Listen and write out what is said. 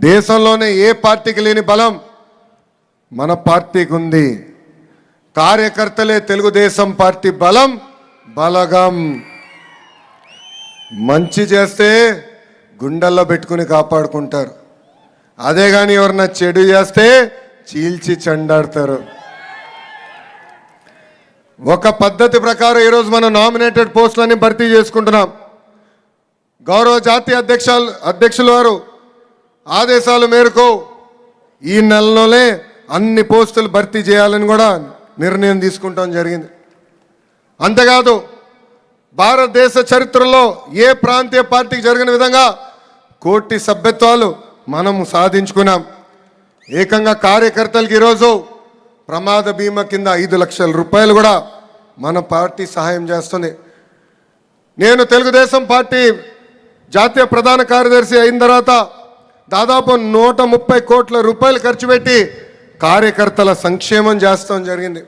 దేశంలోనే ఏ పార్టీకి లేని బలం మన పార్టీకి ఉంది. కార్యకర్తలే తెలుగుదేశం పార్టీ బలం, బలగం. మంచి చేస్తే గుండెల్లో పెట్టుకుని కాపాడుకుంటారు. అదే కానీ ఎవరన్నా చెడు చేస్తే చీల్చి చెండాడతారు. ఒక పద్ధతి ప్రకారం ఈరోజు మనం నామినేటెడ్ పోస్టులన్నీ భర్తీ చేసుకుంటున్నాం. గౌరవ జాతీయ అధ్యక్షుల వారు ఆదేశాల మేరకు ఈ నెలలోనే అన్ని పోస్టులు భర్తీ చేయాలని కూడా నిర్ణయం తీసుకుంటాం జరిగింది. అంతేకాదు భారతదేశ చరిత్రలో ఏ ప్రాంతీయ పార్టీకి జరిగిన విధంగా 1 కోటి సభ్యత్వాలు మనము సాధించుకున్నాం. ఏకంగా కార్యకర్తలకు ఈరోజు ప్రమాద బీమా కింద 5 లక్షల రూపాయలు కూడా మన పార్టీ సహాయం చేస్తుంది. నేను తెలుగుదేశం పార్టీ జాతీయ ప్రధాన కార్యదర్శి అయిన తర్వాత దాదాపు 130 కోట్ల రూపాయలు ఖర్చు పెట్టి కార్యకర్తల సంక్షేమం చేస్తాం జరిగింది.